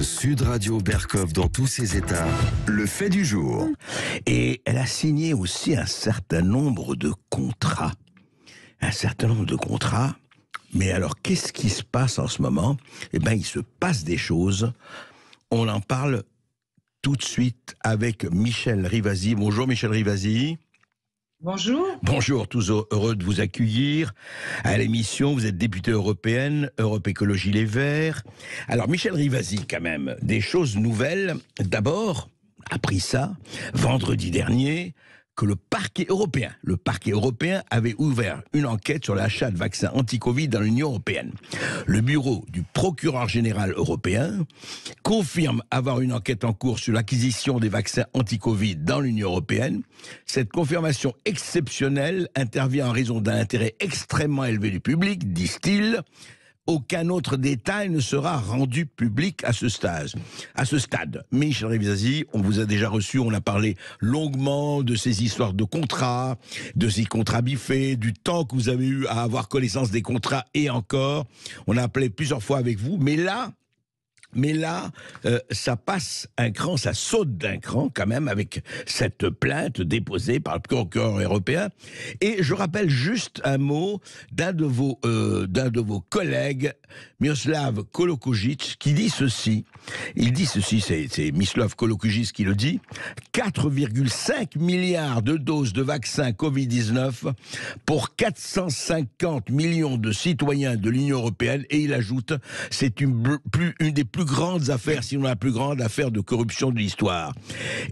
Sud Radio Berkov dans tous ses états, le fait du jour. Et elle a signé aussi un certain nombre de contrats. Un certain nombre de contrats. Mais alors, qu'est-ce qui se passe en ce moment? Eh bien, il se passe des choses. On en parle tout de suite avec Michel Rivasi. Bonjour Michel Rivasi. Bonjour. Bonjour, tous heureux de vous accueillir à l'émission. Vous êtes députée européenne, Europe Écologie Les Verts. Alors Michel Rivasi, quand même, des choses nouvelles. D'abord, appris ça, vendredi dernier, que le parquet européen avait ouvert une enquête sur l'achat de vaccins anti-Covid dans l'Union européenne. Le bureau du procureur général européen confirme avoir une enquête en cours sur l'acquisition des vaccins anti-Covid dans l'Union européenne. Cette confirmation exceptionnelle intervient en raison d'un intérêt extrêmement élevé du public, disent-ils. Aucun autre détail ne sera rendu public à ce stade. Michel Rivasi, on vous a déjà reçu, on a parlé longuement de ces histoires de contrats, de ces contrats biffés, du temps que vous avez eu à avoir connaissance des contrats et encore. On a appelé plusieurs fois avec vous, mais là, ça passe un cran, ça saute d'un cran quand même avec cette plainte déposée par le procureur européen. Et je rappelle juste un mot d'un de vos collègues, Miroslav Kolokojic, qui dit ceci. Il dit ceci, c'est Miroslav Kolokojic qui le dit, 4,5 milliards de doses de vaccins Covid-19 pour 450 millions de citoyens de l'Union européenne. Et il ajoute, c'est une des plus grandes affaires, sinon la plus grande affaire de corruption de l'histoire.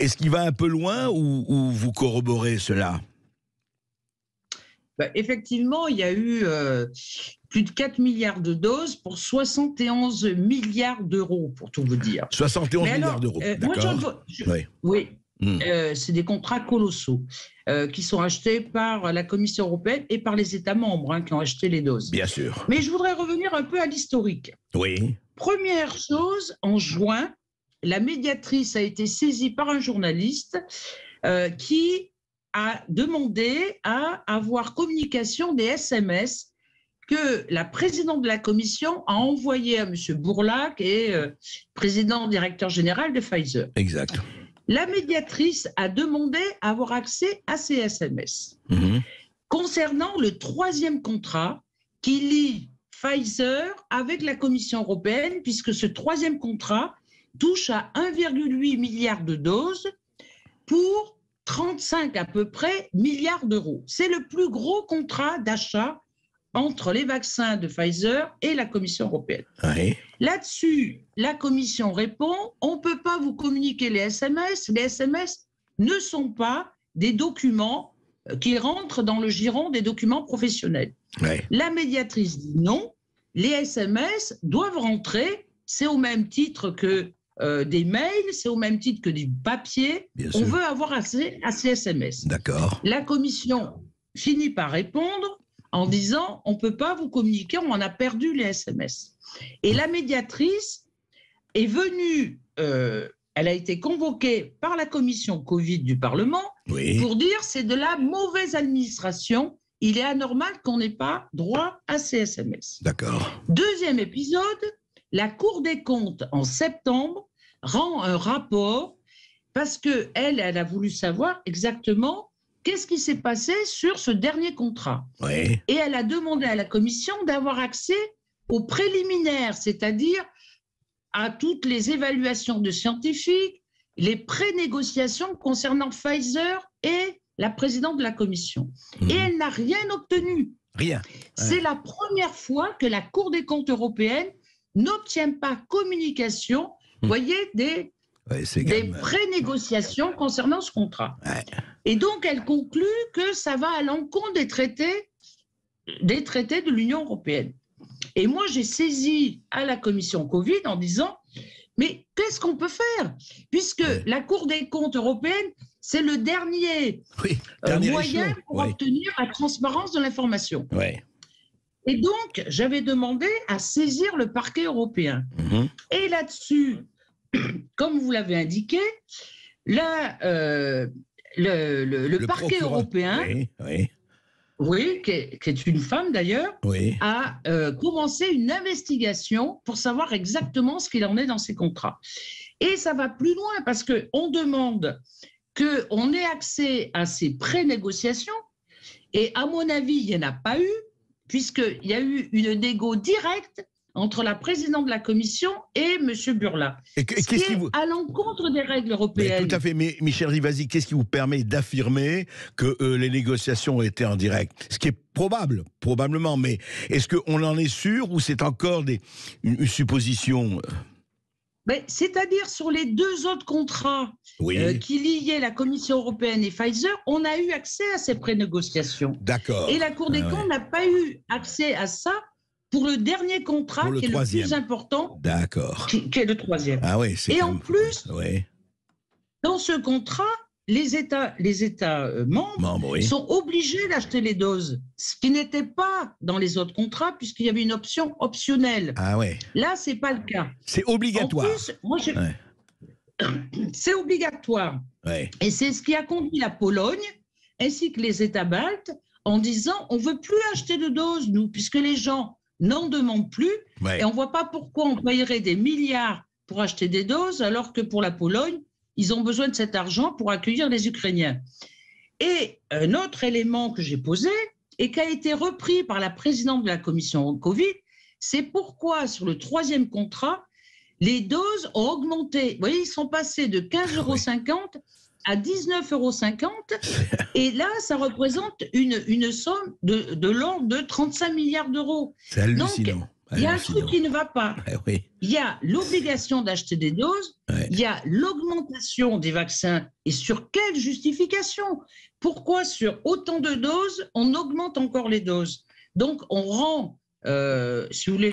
Est-ce qu'il va un peu loin ou vous corroborez cela? Effectivement, il y a eu plus de 4 milliards de doses pour 71 milliards d'euros, pour tout vous dire. 71 milliards d'euros, d'accord. Oui. C'est des contrats colossaux qui sont achetés par la Commission européenne et par les États membres qui ont acheté les doses. Bien sûr. Mais je voudrais revenir un peu à l'historique. Oui. Première chose, en juin, la médiatrice a été saisie par un journaliste qui a demandé à avoir communication des SMS que la présidente de la Commission a envoyé à M. Bourlac, et président directeur général de Pfizer. Exact. La médiatrice a demandé à avoir accès à ces SMS. Concernant le troisième contrat qui lie Pfizer avec la Commission européenne, puisque ce troisième contrat touche à 1,8 milliard de doses pour 35 à peu près milliards d'euros. C'est le plus gros contrat d'achat entre les vaccins de Pfizer et la Commission européenne. Oui. Là-dessus, la Commission répond, on ne peut pas vous communiquer les SMS. Les SMS ne sont pas des documents qui rentrent dans le giron des documents professionnels. Oui. La médiatrice dit non, les SMS doivent rentrer, c'est au même titre que des mails, c'est au même titre que des papiers. On veut avoir accès à ces SMS. D'accord. La Commission finit par répondre en disant on ne peut pas vous communiquer, on en a perdu les SMS. Et la médiatrice est venue, elle a été convoquée par la commission Covid du Parlement pour dire c'est de la mauvaise administration, il est anormal qu'on n'ait pas droit à ces SMS. D'accord. Deuxième épisode, la Cour des comptes en septembre rend un rapport parce qu'elle a voulu savoir exactement qu'est-ce qui s'est passé sur ce dernier contrat. Oui. Et elle a demandé à la Commission d'avoir accès aux préliminaires, c'est-à-dire à toutes les évaluations de scientifiques, les pré-négociations concernant Pfizer et la présidente de la Commission. Et elle n'a rien obtenu. Rien. C'est la première fois que la Cour des comptes européenne n'obtient pas communication, voyez, des pré-négociations concernant ce contrat. Ouais. Et donc, elle conclut que ça va à l'encontre des traités de l'Union européenne. Et moi, j'ai saisi à la commission Covid en disant, mais qu'est-ce qu'on peut faire? Puisque la Cour des comptes européenne, c'est le dernier moyen pour obtenir la transparence de l'information. Et donc, j'avais demandé à saisir le parquet européen. Et là-dessus, comme vous l'avez indiqué, le parquet européen oui, qui est une femme d'ailleurs, Oui. a commencé une investigation pour savoir exactement ce qu'il en est dans ces contrats. Et ça va plus loin parce qu'on demande qu'on ait accès à ces pré-négociations. Et à mon avis, il n'y en a pas eu, puisqu'il y a eu une négo directe entre la présidente de la commission et M. Burla. Et Ce qui est à l'encontre des règles européennes. Mais tout à fait. Mais Michel Rivasi, qu'est-ce qui vous permet d'affirmer que les négociations ont été en direct? Ce qui est probable, probablement. Mais est-ce qu'on en est sûr ou c'est encore une supposition? C'est-à-dire sur les 2 autres contrats qui liaient la Commission européenne et Pfizer, on a eu accès à ces pré-négociations. D'accord. Et la Cour des comptes n'a pas eu accès à ça pour le dernier contrat qui est le plus important. D'accord. Qui est le 3e. Ah oui, et en plus, dans ce contrat, les États membres sont obligés d'acheter les doses, ce qui n'était pas dans les autres contrats, puisqu'il y avait une option optionnelle. Ah ouais. Là, ce n'est pas le cas. C'est obligatoire. En plus, c'est obligatoire. Ouais. Et c'est ce qui a conduit la Pologne, ainsi que les États baltes, en disant on ne veut plus acheter de doses, nous, puisque les gens n'en demandent plus, et on ne voit pas pourquoi on payerait des milliards pour acheter des doses, alors que pour la Pologne, ils ont besoin de cet argent pour accueillir les Ukrainiens. Et un autre élément que j'ai posé, et qui a été repris par la présidente de la commission Covid, c'est pourquoi sur le 3e contrat, les doses ont augmenté. Vous voyez, ils sont passés de 15,50 € à 19,50 €. Et là, ça représente une somme de l'ordre de 35 milliards d'euros. C'est hallucinant. Donc, il y a un truc qui ne va pas. Oui. Il y a l'obligation d'acheter des doses, il y a l'augmentation des vaccins. Et sur quelle justification? Pourquoi sur autant de doses, on augmente encore les doses? Donc, on rend, si vous voulez,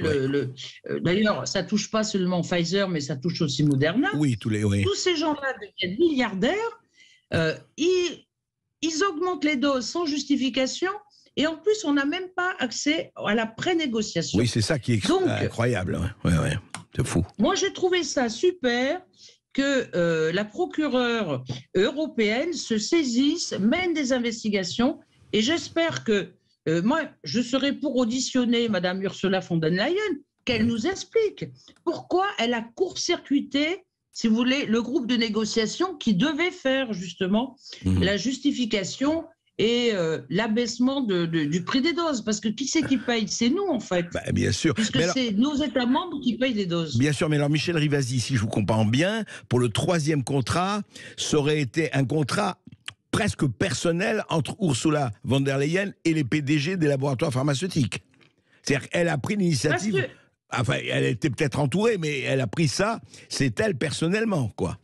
d'ailleurs, ça ne touche pas seulement Pfizer, mais ça touche aussi Moderna. Oui, tous ces gens-là deviennent milliardaires. Ils augmentent les doses sans justification. Et en plus, on n'a même pas accès à la pré-négociation. Oui, c'est ça qui est incroyable. Ouais. C'est fou. Moi, j'ai trouvé ça super que la procureure européenne se saisisse, mène des investigations. Et j'espère que, moi, je serai pour auditionner Mme Ursula von der Leyen, qu'elle nous explique pourquoi elle a court-circuité, si vous voulez, le groupe de négociation qui devait faire justement la justification et l'abaissement du prix des doses. Parce que qui c'est qui paye? C'est nous, en fait. Bien sûr. Puisque c'est nos États membres qui payent les doses. Bien sûr, mais alors Michel Rivasi, si je vous comprends bien, pour le 3e contrat, ça aurait été un contrat presque personnel entre Ursula von der Leyen et les PDG des laboratoires pharmaceutiques. C'est-à-dire qu'elle a pris l'initiative... Enfin, elle était peut-être entourée, mais elle a pris ça, c'est elle personnellement, quoi.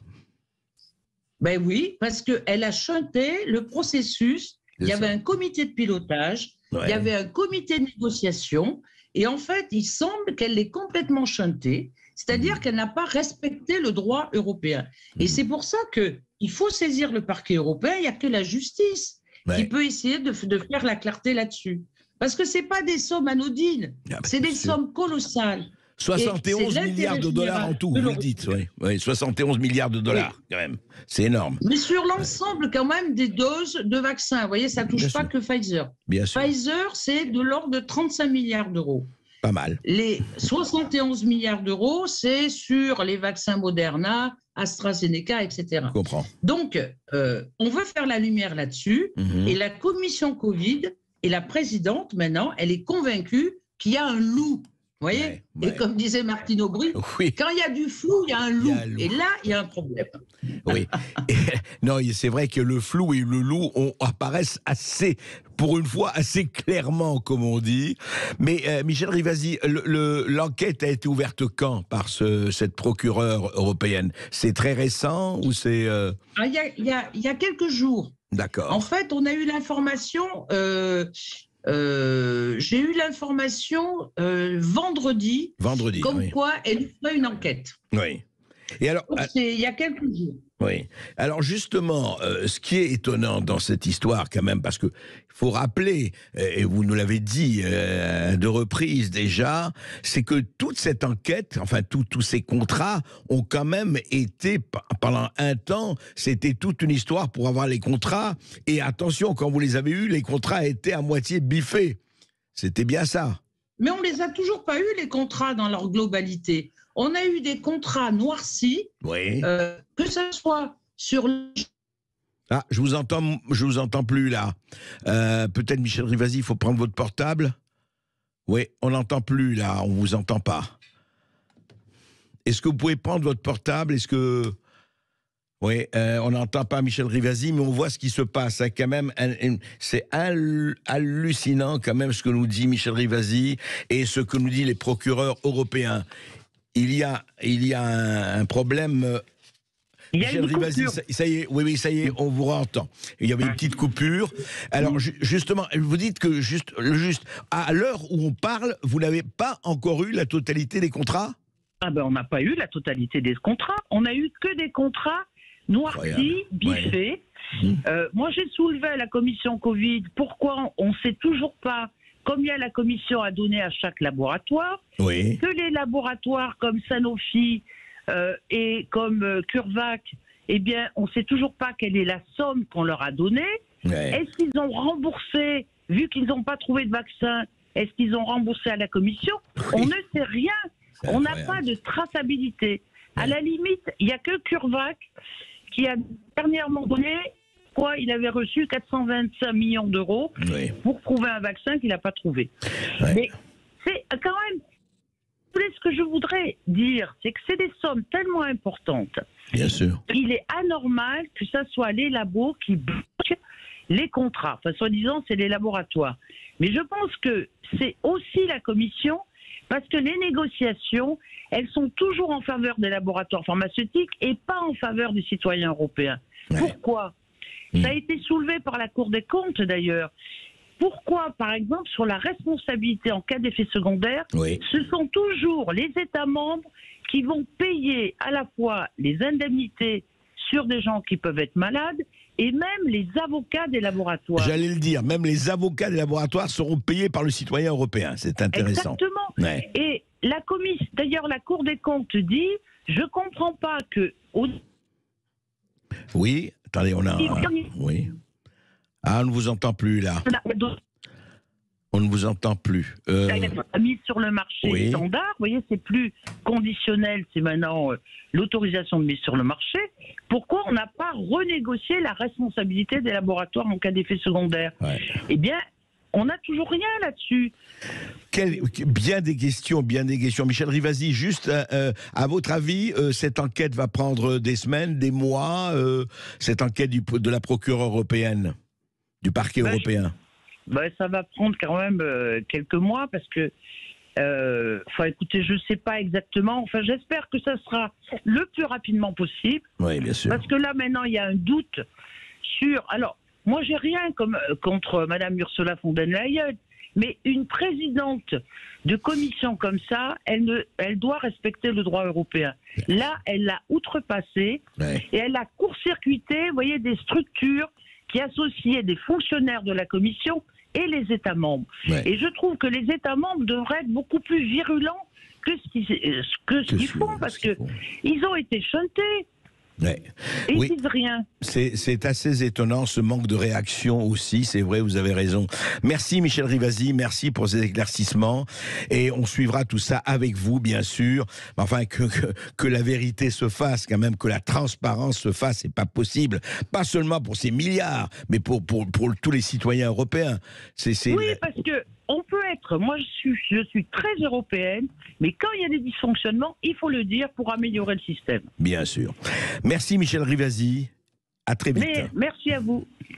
Ben oui, parce qu'elle a chanté le processus. Il y avait un comité de pilotage, il y avait un comité de négociation, et en fait, il semble qu'elle l'ait complètement chanté, c'est-à-dire qu'elle n'a pas respecté le droit européen. Et c'est pour ça qu'il faut saisir le parquet européen, il n'y a que la justice qui peut essayer de faire la clarté là-dessus. Parce que ce n'est pas des sommes anodines, c'est des sommes colossales. 71 milliards de dollars en tout, vous le dites. Oui, 71 milliards de dollars, quand même. C'est énorme. Mais sur l'ensemble, quand même, des doses de vaccins. Vous voyez, ça ne touche pas que Pfizer. Bien sûr. Pfizer, c'est de l'ordre de 35 milliards d'euros. Pas mal. Les 71 milliards d'euros, c'est sur les vaccins Moderna, AstraZeneca, etc. Je comprends. Donc, on veut faire la lumière là-dessus. Et la commission Covid et la présidente, maintenant, elle est convaincue qu'il y a un loup. Vous voyez? Et comme disait Martine Aubry, quand il y a du flou, il y a un loup. Et là, il y a un problème. Oui. Non, c'est vrai que le flou et le loup apparaissent assez, pour une fois, assez clairement, comme on dit. Mais Michel Rivasi, l'enquête a été ouverte quand par cette procureure européenne? C'est très récent ou c'est... Il y a quelques jours. D'accord. En fait, on a eu l'information... j'ai eu l'information vendredi, comme quoi elle ferait une enquête. Oui. Et alors, c'est il y a quelques jours. Oui. Alors justement, ce qui est étonnant dans cette histoire quand même, parce que faut rappeler, et vous nous l'avez dit à deux reprises déjà, c'est que toute cette enquête, enfin tous ces contrats ont quand même été, pendant un temps, c'était toute une histoire pour avoir les contrats. Et attention, quand vous les avez eus, les contrats étaient à moitié biffés. C'était bien ça. Mais on les a toujours pas eu, les contrats, dans leur globalité. On a eu des contrats noircis, Oui. que ce soit sur... Ah, je vous entends plus là. Peut-être Michel Rivasi, il faut prendre votre portable. Oui, on n'entend plus là, on vous entend pas. Est-ce que vous pouvez prendre votre portable? Est-ce que... Oui, on n'entend pas Michel Rivasi, mais on voit ce qui se passe. Hein, quand même, c'est hallucinant quand même ce que nous dit Michel Rivasi et ce que nous disent les procureurs européens. Il y a un problème. Il y a une Rivasi, coupure. ça y est, oui, ça y est, on vous entend. Il y avait une petite coupure. Alors, justement, vous dites que juste à l'heure où on parle, vous n'avez pas encore eu la totalité des contrats? Ah ben, on n'a pas eu la totalité des contrats. On n'a eu que des contrats noircis, biffés. Ouais. Moi, j'ai soulevé à la commission Covid pourquoi on ne sait toujours pas combien la commission a donné à chaque laboratoire. Oui. Que les laboratoires comme Sanofi et comme CureVac, eh bien, on ne sait toujours pas quelle est la somme qu'on leur a donnée. Ouais. Est-ce qu'ils ont remboursé, vu qu'ils n'ont pas trouvé de vaccin, est-ce qu'ils ont remboursé à la commission? On ne sait rien. On n'a pas de traçabilité. Ouais. À la limite, il n'y a que CureVac qui a dernièrement donné quoi, il avait reçu 425 millions d'euros pour trouver un vaccin qu'il n'a pas trouvé. Ouais. Mais c'est quand même... Ce que je voudrais dire, c'est que c'est des sommes tellement importantes. Bien sûr. Il est anormal que ce soit les labos qui bloquent les contrats. Enfin, soi-disant, c'est les laboratoires. Mais je pense que c'est aussi la commission, parce que les négociations, elles sont toujours en faveur des laboratoires pharmaceutiques et pas en faveur des citoyens européens. Ouais. Pourquoi ? Ça a été soulevé par la Cour des comptes, d'ailleurs. Pourquoi, par exemple, sur la responsabilité en cas d'effet secondaire, ce sont toujours les États membres qui vont payer à la fois les indemnités sur des gens qui peuvent être malades et même les avocats des laboratoires. J'allais le dire, même les avocats des laboratoires seront payés par le citoyen européen. C'est intéressant. Exactement. Ouais. Et la commission, d'ailleurs, la Cour des comptes dit, je ne comprends pas que... Oui, attendez, on a... Oui. Ah, on ne vous entend plus, là. On ne vous entend plus. Mise sur le marché standard, vous voyez, c'est plus conditionnel, c'est maintenant l'autorisation de mise sur le marché. Pourquoi on n'a pas renégocié la responsabilité des laboratoires en cas d'effet secondaire? Eh bien, on n'a toujours rien là-dessus. Bien des questions. Michel Rivasi, juste à votre avis, cette enquête va prendre des semaines, des mois, cette enquête de la procureure européenne, du parquet européen? Ça va prendre quand même quelques mois parce que, écoutez, je ne sais pas exactement. Enfin, j'espère que ça sera le plus rapidement possible. Oui, bien sûr. Parce que là, maintenant, il y a un doute sur... Alors, moi, j'ai rien contre Madame Ursula von der Leyen, mais une présidente de commission comme ça, elle doit respecter le droit européen. Là, elle l'a outrepassé et elle a court-circuité, vous voyez, des structures qui associaient des fonctionnaires de la commission et les États membres. Et je trouve que les États membres devraient être beaucoup plus virulents que ce qu'ils font, parce qu'ils ont été chantés. Et ils disent rien. C'est assez étonnant, ce manque de réaction aussi, c'est vrai, vous avez raison. Merci Michel Rivasi, merci pour ces éclaircissements, et on suivra tout ça avec vous, bien sûr. Enfin, que la vérité se fasse, quand même, que la transparence se fasse, c'est pas possible, pas seulement pour ces milliards, mais pour tous les citoyens européens. Oui, parce que on peut être, moi je suis très européenne, mais quand il y a des dysfonctionnements, il faut le dire pour améliorer le système. Bien sûr. Merci Michel Rivasi, à très vite. Merci à vous.